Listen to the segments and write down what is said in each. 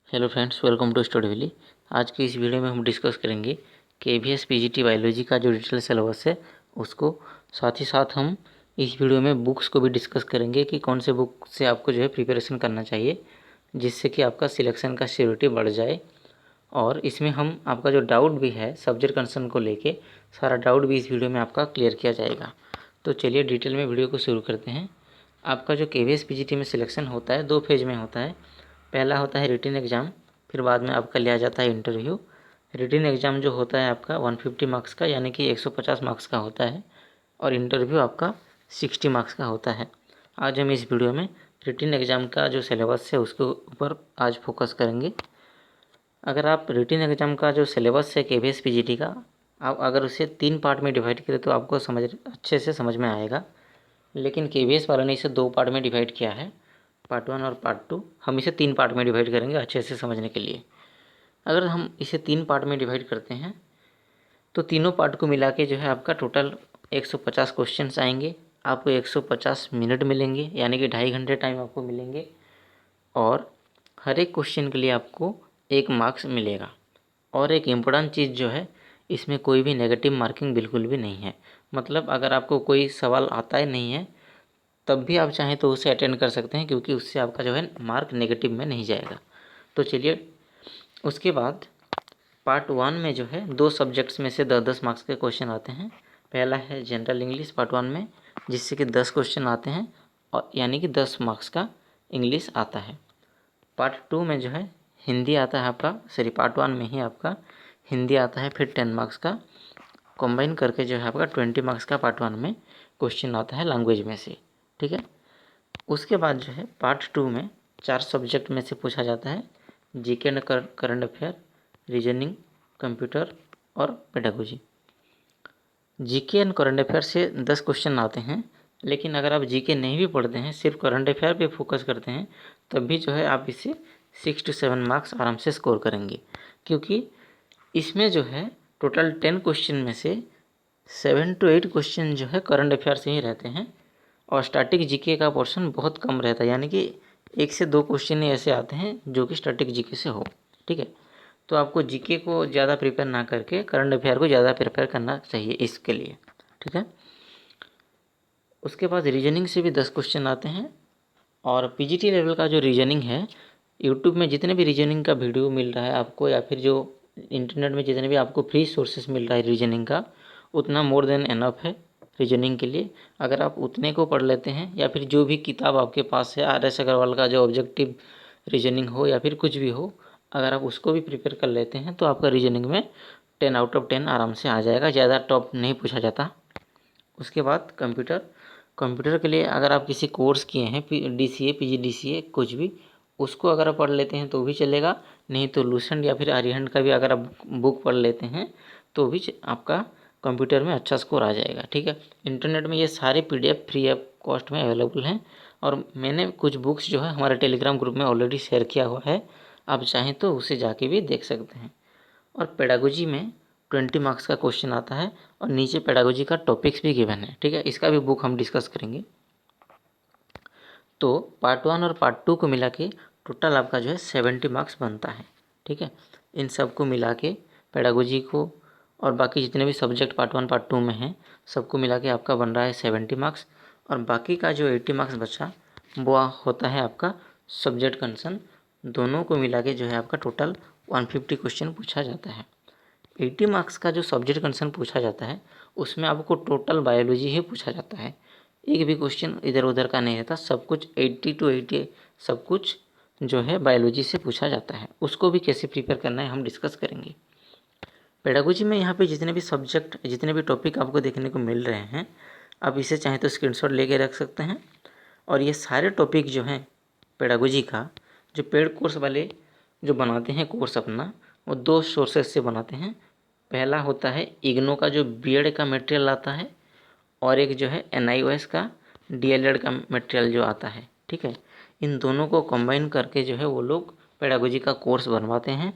Hello friends, welcome to study valley. आज की इस वीडियो में हम डिस्कस करेंगे KVS PGT बायोलॉजी का जो डिटेल सिलेबस है उसको। साथ ही साथ हम इस वीडियो में बुक्स को भी डिस्कस करेंगे कि कौन से बुक से आपको जो है प्रिपरेशन करना चाहिए, जिससे कि आपका सिलेक्शन का श्योरिटी बढ़ जाए। और इसमें हम आपका जो डाउट भी है सब्जेक्ट कंसर्न को लेके, सारा डाउट भी इस वीडियो में आपका क्लियर किया जाएगा। तो चलिए डिटेल में वीडियो को शुरू करते हैं। आपका जो KVS PGT में सिलेक्शन होता है 2 फेज में होता है। पहला होता है रिटन एग्ज़ाम, फिर बाद में आपका लिया जाता है इंटरव्यू। रिटन एग्ज़ाम जो होता है आपका 150 मार्क्स का, यानी कि 150 मार्क्स का होता है, और इंटरव्यू आपका 60 मार्क्स का होता है। आज हम इस वीडियो में रिटन एग्ज़ाम का जो सिलेबस है उसके ऊपर आज फोकस करेंगे। अगर आप रिटन एग्ज़ाम का जो सिलेबस है KVS PGT का, आप अगर उसे 3 पार्ट में डिवाइड करें तो आपको अच्छे से समझ में आएगा। लेकिन KVS वाला ने इसे 2 पार्ट में डिवाइड किया है, पार्ट 1 और पार्ट 2। हम इसे 3 पार्ट में डिवाइड करेंगे अच्छे से समझने के लिए। अगर हम इसे 3 पार्ट में डिवाइड करते हैं तो तीनों पार्ट को मिला के जो है आपका टोटल 150 क्वेश्चंस आएंगे। आपको 150 मिनट मिलेंगे, यानी कि 2.5 घंटे टाइम आपको मिलेंगे, और हर एक क्वेश्चन के लिए आपको 1 मार्क्स मिलेगा। और एक इम्पोर्टेंट चीज़ जो है, इसमें कोई भी नेगेटिव मार्किंग बिल्कुल भी नहीं है। मतलब अगर आपको कोई सवाल आता ही नहीं है तब भी आप चाहें तो उसे अटेंड कर सकते हैं, क्योंकि उससे आपका जो है मार्क नेगेटिव में नहीं जाएगा। तो चलिए, उसके बाद पार्ट 1 में जो है 2 सब्जेक्ट्स में से 10-10 मार्क्स के क्वेश्चन आते हैं। पहला है जनरल इंग्लिश पार्ट 1 में, जिससे कि 10 क्वेश्चन आते हैं, और यानी कि 10 मार्क्स का इंग्लिश आता है। पार्ट 2 में जो है हिंदी आता है आपका, पार्ट 1 में ही आपका हिंदी आता है, फिर 10 मार्क्स का कंबाइन करके जो है आपका 20 मार्क्स का पार्ट 1 में क्वेश्चन आता है लैंग्वेज में से। ठीक है। उसके बाद जो है पार्ट 2 में 4 सब्जेक्ट में से पूछा जाता है, GK and current affair, reasoning, computer और pedagogy. GK and current affair से 10 क्वेश्चन आते हैं, लेकिन अगर आप जीके नहीं भी पढ़ते हैं, सिर्फ करंट अफेयर पे फोकस करते हैं, तब भी जो है आप इसे 6 to 7 मार्क्स आराम से स्कोर करेंगे। क्योंकि इसमें जो है टोटल 10 क्वेश्चन में से 7 to 8 क्वेश्चन जो है करंट अफेयर से ही रहते हैं, और स्टैटिक जीके का पोर्शन बहुत कम रहता है, यानी कि 1 से 2 क्वेश्चन ही ऐसे आते हैं जो कि स्टैटिक जीके से हो। ठीक है। तो आपको जीके को ज़्यादा प्रिपेयर ना करके करंट अफेयर को ज़्यादा प्रिपेयर करना चाहिए इसके लिए। ठीक है। उसके बाद रीजनिंग से भी 10 क्वेश्चन आते हैं, और पीजीटी लेवल का जो रीजनिंग है, यूट्यूब में जितने भी रीजनिंग का वीडियो मिल रहा है आपको, या फिर जो इंटरनेट में जितने भी आपको फ्री सोर्सेस मिल रहा है रीजनिंग का, उतना मोर देन एनफ है रीजनिंग के लिए। अगर आप उतने को पढ़ लेते हैं, या फिर जो भी किताब आपके पास है RS अग्रवाल का जो ऑब्जेक्टिव रीजनिंग हो या फिर कुछ भी हो, अगर आप उसको भी प्रिपेयर कर लेते हैं तो आपका रीजनिंग में 10 आउट ऑफ 10 आराम से आ जाएगा, ज़्यादा टॉप नहीं पूछा जाता। उसके बाद कंप्यूटर, कंप्यूटर के लिए अगर आप किसी कोर्स किए हैं, DCA PGDCA कुछ भी, उसको अगर आप पढ़ लेते हैं तो भी चलेगा, नहीं तो लूसेंट या फिर आर्यहंट का भी अगर आप बुक पढ़ लेते हैं तो भी आपका कंप्यूटर में अच्छा स्कोर आ जाएगा। ठीक है। इंटरनेट में ये सारे PDF फ्री ऑफ कॉस्ट में अवेलेबल हैं, और मैंने कुछ बुक्स जो है हमारे टेलीग्राम ग्रुप में ऑलरेडी शेयर किया हुआ है, आप चाहें तो उसे जाके भी देख सकते हैं। और पेडागोजी में 20 मार्क्स का क्वेश्चन आता है, और नीचे पेडागोजी का टॉपिक्स भी गिवन है। ठीक है। इसका भी बुक हम डिस्कस करेंगे। तो पार्ट 1 और पार्ट 2 को मिला के टोटल आपका जो है 70 मार्क्स बनता है। ठीक है। इन सब को मिला के पेडागोजी को और बाकी जितने भी सब्जेक्ट पार्ट 1 पार्ट 2 में हैं, सबको मिला के आपका बन रहा है 70 मार्क्स, और बाकी का जो 80 मार्क्स बचा वो होता है आपका सब्जेक्ट कंसर्न। दोनों को मिला के जो है आपका टोटल 150 क्वेश्चन पूछा जाता है। 80 मार्क्स का जो सब्जेक्ट कंसर्न पूछा जाता है, उसमें आपको टोटल बायोलॉजी ही पूछा जाता है, एक भी क्वेश्चन इधर उधर का नहीं रहता। सब कुछ 80 to 80 सब कुछ जो है बायोलॉजी से पूछा जाता है। उसको भी कैसे प्रिपेयर करना है हम डिस्कस करेंगे। पेडागोजी में यहाँ पे जितने भी सब्जेक्ट, जितने भी टॉपिक आपको देखने को मिल रहे हैं, आप इसे चाहें तो स्क्रीनशॉट लेके रख सकते हैं। और ये सारे टॉपिक जो हैं पेडागोजी का, जो पेड कोर्स वाले जो बनाते हैं कोर्स अपना, वो 2 सोर्सेस से बनाते हैं। पहला होता है इग्नो का जो बीएड का मटेरियल आता है, और एक जो है NIOS का DLED का मटेरियल जो आता है। ठीक है। इन दोनों को कंबाइन करके जो है वो लोग पेडागोजी का कोर्स बनवाते हैं,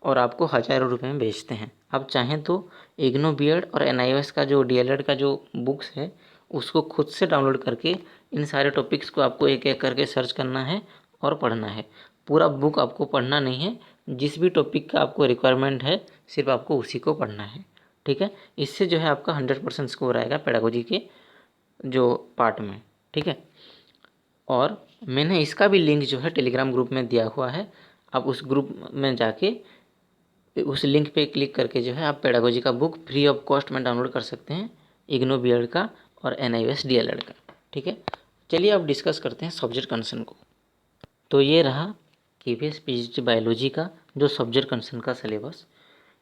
और आपको हज़ारों रुपये में बेचते हैं। आप चाहें तो इग्नो बीएड और NIOS का जो DLED का जो बुक्स है उसको खुद से डाउनलोड करके इन सारे टॉपिक्स को आपको एक एक करके सर्च करना है और पढ़ना है। पूरा बुक आपको पढ़ना नहीं है, जिस भी टॉपिक का आपको रिक्वायरमेंट है सिर्फ आपको उसी को पढ़ना है, ठीक है। इससे जो है आपका 100% स्कोर आएगा पेडागोजी के जो पार्ट में, ठीक है। और मैंने इसका भी लिंक जो है टेलीग्राम ग्रुप में दिया हुआ है, आप उस ग्रुप में जाके उस लिंक पे क्लिक करके जो है आप पेडागोजी का बुक फ्री ऑफ कॉस्ट में डाउनलोड कर सकते हैं, इग्नो बीएड का और NIOS DLED का, ठीक है। चलिए अब डिस्कस करते हैं सब्जेक्ट कंसर्न को। तो ये रहा KVS PGT बायोलॉजी का जो सब्जेक्ट कंसर्न का सिलेबस।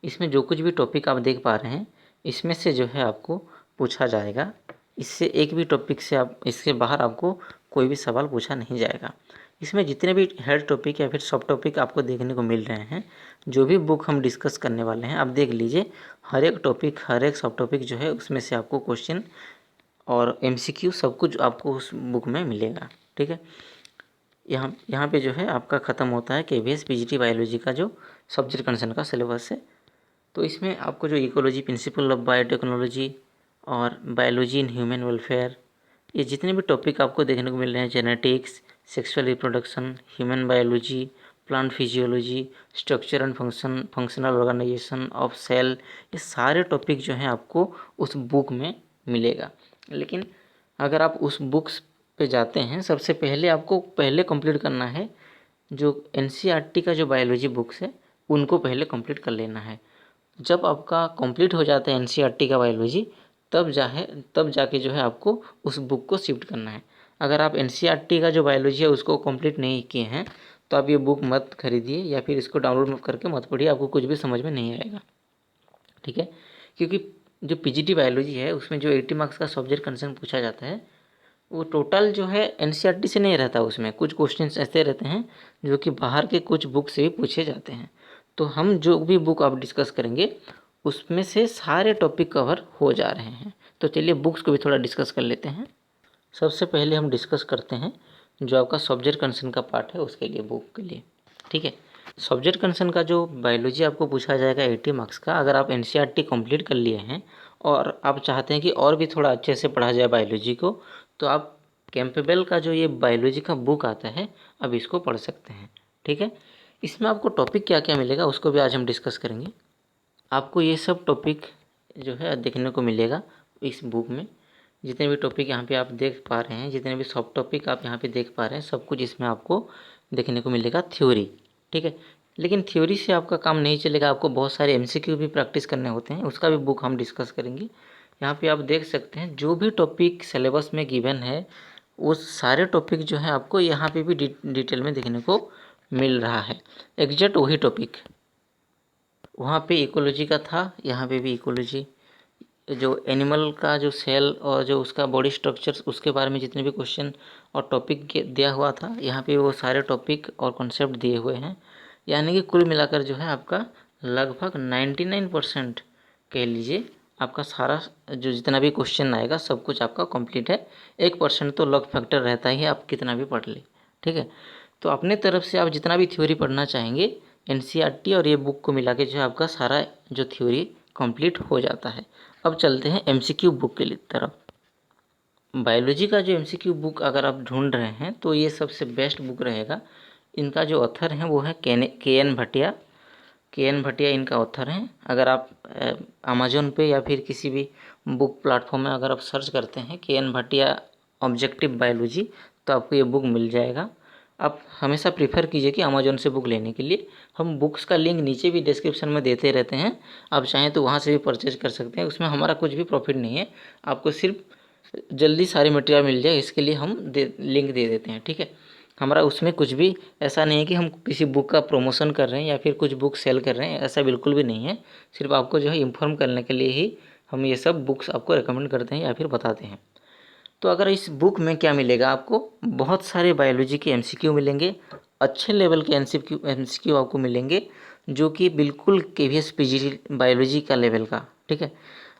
इसमें जो कुछ भी टॉपिक आप देख पा रहे हैं इसमें से जो है आपको पूछा जाएगा, इससे एक भी टॉपिक से आप इसके बाहर आपको कोई भी सवाल पूछा नहीं जाएगा। इसमें जितने भी हेड टॉपिक या फिर सब टॉपिक आपको देखने को मिल रहे हैं, जो भी बुक हम डिस्कस करने वाले हैं, आप देख लीजिए हर एक टॉपिक हर एक सब टॉपिक जो है उसमें से आपको क्वेश्चन और MCQ सब कुछ आपको उस बुक में मिलेगा, ठीक है। यहाँ पे जो है आपका ख़त्म होता है KVS PGT बायोलॉजी का जो सब्जेक्ट कंसर्न का सिलेबस है। तो इसमें आपको जो इकोलॉजी, प्रिंसिपल ऑफ बायोटेक्नोलॉजी और बायोलॉजी इन ह्यूमन वेलफेयर, ये जितने भी टॉपिक आपको देखने को मिल रहे हैं, genetics, sexual reproduction, human biology, plant physiology, structure and functional organization of cell, ये सारे टॉपिक जो हैं आपको उस बुक में मिलेगा। लेकिन अगर आप उस बुक्स पे जाते हैं, सबसे पहले आपको पहले कंप्लीट करना है जो NCERT का जो बायोलॉजी बुक्स है उनको पहले कंप्लीट कर लेना है। जब आपका कंप्लीट हो जाता है NCERT का बायोलॉजी, तब जाके जो है आपको उस बुक को शिफ्ट करना है। अगर आप NCERT का जो बायोलॉजी है उसको कंप्लीट नहीं किए हैं तो आप ये बुक मत खरीदिए या फिर इसको डाउनलोड करके मत पढ़िए, आपको कुछ भी समझ में नहीं आएगा, ठीक है। क्योंकि जो PGT बायोलॉजी है उसमें जो 80 मार्क्स का सब्जेक्ट कंसर्न पूछा जाता है वो टोटल जो है NCERT से नहीं रहता, उसमें कुछ क्वेश्चंस ऐसे रहते हैं जो कि बाहर के कुछ बुक से भी पूछे जाते हैं। तो हम जो भी बुक आप डिस्कस करेंगे उसमें से सारे टॉपिक कवर हो जा रहे हैं। तो चलिए बुक्स को भी थोड़ा डिस्कस कर लेते हैं। सबसे पहले हम डिस्कस करते हैं जो आपका सब्जेक्ट कंसर्न का पार्ट है उसके लिए, बुक के लिए, ठीक है। सब्जेक्ट कंसर्न का जो बायोलॉजी आपको पूछा जाएगा 80 मार्क्स का, अगर आप NCERT कंप्लीट कर लिए हैं और आप चाहते हैं कि और भी थोड़ा अच्छे से पढ़ा जाए बायोलॉजी को, तो आप कैंपेबल का जो ये बायोलॉजी का बुक आता है अब इसको पढ़ सकते हैं, ठीक है। इसमें आपको टॉपिक क्या क्या मिलेगा उसको भी आज हम डिस्कस करेंगे। आपको ये सब टॉपिक जो है देखने को मिलेगा इस बुक में। जितने भी टॉपिक यहाँ पे आप देख पा रहे हैं, जितने भी सब टॉपिक आप यहाँ पे देख पा रहे हैं, सब कुछ इसमें आपको देखने को मिलेगा थ्योरी, ठीक है। लेकिन थ्योरी से आपका काम नहीं चलेगा, आपको बहुत सारे MCQ भी प्रैक्टिस करने होते हैं, उसका भी बुक हम डिस्कस करेंगे। यहाँ पे आप देख सकते हैं जो भी टॉपिक सिलेबस में गिवन है वो सारे टॉपिक जो है आपको यहाँ पे भी डिटेल में देखने को मिल रहा है। एग्जैक्ट वही टॉपिक वहाँ पे इकोलॉजी का था, यहाँ पे भी इकोलॉजी, जो एनिमल का जो सेल और जो उसका बॉडी स्ट्रक्चर्स उसके बारे में जितने भी क्वेश्चन और टॉपिक दिया हुआ था, यहाँ पे वो सारे टॉपिक और कॉन्सेप्ट दिए हुए हैं। यानी कि कुल मिलाकर जो है आपका लगभग 99% कह लीजिए आपका सारा जो जितना भी क्वेश्चन आएगा सब कुछ आपका कंप्लीट है। 1% तो लक फैक्टर रहता ही है, आप कितना भी पढ़ ले, ठीक है। तो अपने तरफ से आप जितना भी थ्योरी पढ़ना चाहेंगे NCERT और ये बुक को मिला के जो है आपका सारा जो थ्योरी कंप्लीट हो जाता है। अब चलते हैं MCQ बुक के तरफ। बायोलॉजी का जो MCQ बुक अगर आप ढूंढ रहे हैं तो ये सबसे बेस्ट बुक रहेगा। इनका जो ऑथर है वो है KN भटिया। KN भटिया इनका ऑथर हैं। अगर आप अमेजोन पे या फिर किसी भी बुक प्लेटफॉर्म में अगर आप सर्च करते हैं KN भटिया ऑब्जेक्टिव बायोलॉजी तो आपको ये बुक मिल जाएगा। आप हमेशा प्रीफर कीजिए कि अमेजोन से बुक लेने के लिए। हम बुक्स का लिंक नीचे भी डिस्क्रिप्शन में देते रहते हैं, आप चाहें तो वहाँ से भी परचेज कर सकते हैं। उसमें हमारा कुछ भी प्रॉफिट नहीं है, आपको सिर्फ जल्दी सारी मटेरियल मिल जाए इसके लिए हम लिंक दे देते हैं, ठीक है। हमारा उसमें कुछ भी ऐसा नहीं है कि हम किसी बुक का प्रमोशन कर रहे हैं या फिर कुछ बुक सेल कर रहे हैं, ऐसा बिल्कुल भी नहीं है। सिर्फ आपको जो है इन्फॉर्म करने के लिए ही हम ये सब बुक्स आपको रिकमेंड करते हैं या फिर बताते हैं। तो अगर इस बुक में क्या मिलेगा, आपको बहुत सारे बायोलॉजी के MCQ मिलेंगे, अच्छे लेवल के MCQ आपको मिलेंगे जो कि बिल्कुल KVS PGT बायोलॉजी का लेवल का, ठीक है।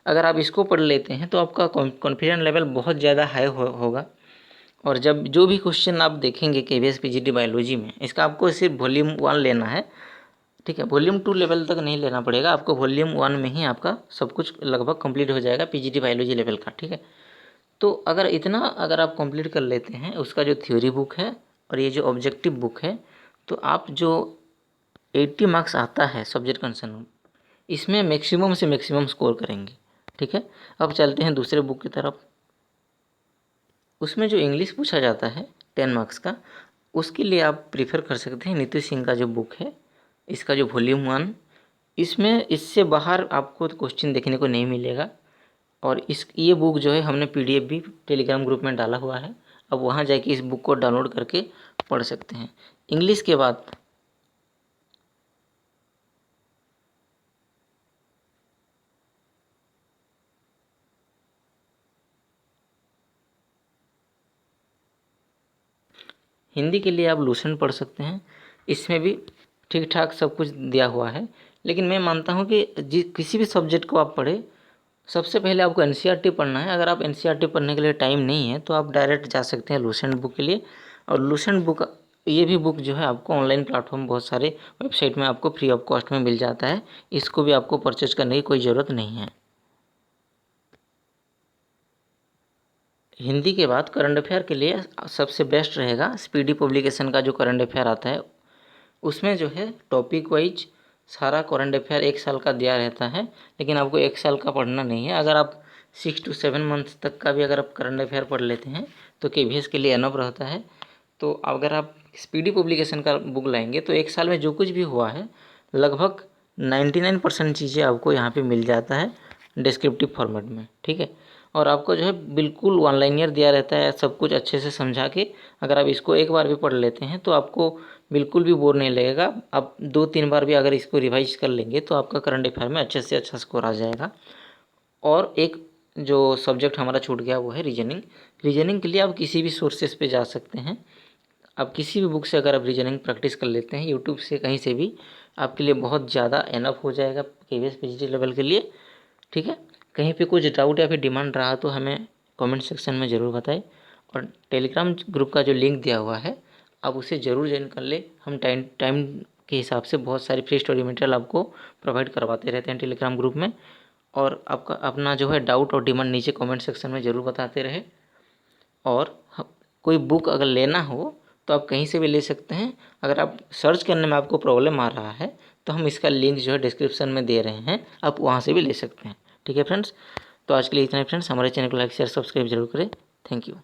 अगर आप इसको पढ़ लेते हैं तो आपका कॉन्फिडेंस लेवल बहुत ज़्यादा हाई होगा। और जब जो भी क्वेश्चन आप देखेंगे KVS PGT बायोलॉजी में, इसका आपको सिर्फ वॉल्यूम 1 लेना है, ठीक है। वॉल्यूम 2 लेवल तक नहीं लेना पड़ेगा आपको, वॉल्यूम 1 में ही आपका सब कुछ लगभग कंप्लीट हो जाएगा PGT बायोलॉजी लेवल का, ठीक है। तो अगर आप कंप्लीट कर लेते हैं उसका जो थ्योरी बुक है और ये जो ऑब्जेक्टिव बुक है, तो आप जो 80 मार्क्स आता है सब्जेक्ट कंसर्न, इसमें मैक्सिमम से मैक्सिमम स्कोर करेंगे। ठीक है, अब चलते हैं दूसरे बुक की तरफ। उसमें जो इंग्लिश पूछा जाता है 10 मार्क्स का, उसके लिए आप प्रीफर कर सकते हैं नीतीश सिंह का जो बुक है, इसका जो वॉल्यूम 1, इसमें इससे बाहर आपको क्वेश्चन देखने को नहीं मिलेगा। और ये बुक जो है हमने PDF भी टेलीग्राम ग्रुप में डाला हुआ है, अब वहाँ जाके इस बुक को डाउनलोड करके पढ़ सकते हैं। इंग्लिश के बाद हिंदी के लिए आप लूसेंट पढ़ सकते हैं, इसमें भी ठीक ठाक सब कुछ दिया हुआ है। लेकिन मैं मानता हूँ कि किसी भी सब्जेक्ट को आप पढ़े, सबसे पहले आपको NCERT पढ़ना है। अगर आप NCERT पढ़ने के लिए टाइम नहीं है तो आप डायरेक्ट जा सकते हैं लूसेंट बुक के लिए। और लूसेंट बुक, ये भी बुक जो है आपको ऑनलाइन प्लेटफॉर्म बहुत सारे वेबसाइट में आपको फ्री ऑफ कॉस्ट में मिल जाता है, इसको भी आपको परचेज करने की कोई ज़रूरत नहीं है। हिंदी के बाद करंट अफेयर के लिए सबसे बेस्ट रहेगा स्पीडी पब्लिकेशन का जो करंट अफेयर आता है, उसमें जो है टॉपिक वाइज सारा करंट अफेयर 1 साल का दिया रहता है। लेकिन आपको 1 साल का पढ़ना नहीं है, अगर आप 6 to 7 मंथ्स तक का भी अगर आप करंट अफेयर पढ़ लेते हैं तो KVS के लिए एनफ रहता है। तो अगर आप स्पीडी पब्लिकेशन का बुक लाएंगे तो 1 साल में जो कुछ भी हुआ है लगभग 99% चीज़ें आपको यहाँ पे मिल जाता है डिस्क्रिप्टिव फॉर्मेट में। ठीक है, और आपको जो है बिल्कुल वन लाइनर दिया रहता है, सब कुछ अच्छे से समझा के। अगर आप इसको एक बार भी पढ़ लेते हैं तो आपको बिल्कुल भी बोर नहीं लगेगा। आप 2-3 बार भी अगर इसको रिवाइज कर लेंगे तो आपका करंट अफेयर में अच्छे से अच्छा स्कोर आ जाएगा। और एक जो सब्जेक्ट हमारा छूट गया वो है रीजनिंग। रीजनिंग के लिए आप किसी भी सोर्सेस पे जा सकते हैं, आप किसी भी बुक से अगर आप रीजनिंग प्रैक्टिस कर लेते हैं यूट्यूब से कहीं से भी, आपके लिए बहुत ज़्यादा एनफ हो जाएगा KVS PGT लेवल के लिए। ठीक है, कहीं पे कुछ डाउट या फिर डिमांड रहा तो हमें कमेंट सेक्शन में ज़रूर बताएं। और टेलीग्राम ग्रुप का जो लिंक दिया हुआ है आप उसे ज़रूर ज्वाइन कर ले। हम टाइम टाइम के हिसाब से बहुत सारी फ्री स्टडी मटेरियल आपको प्रोवाइड करवाते रहते हैं टेलीग्राम ग्रुप में। और आपका अपना जो है डाउट और डिमांड नीचे कमेंट सेक्शन में ज़रूर बताते रहे। और कोई बुक अगर लेना हो तो आप कहीं से भी ले सकते हैं। अगर आप सर्च करने में आपको प्रॉब्लम आ रहा है तो हम इसका लिंक जो है डिस्क्रिप्शन में दे रहे हैं, आप वहाँ से भी ले सकते हैं। ठीक है फ्रेंड्स, तो आज के लिए इतना ही फ्रेंड्स। हमारे चैनल को लाइक शेयर सब्सक्राइब जरूर करें। Thank you.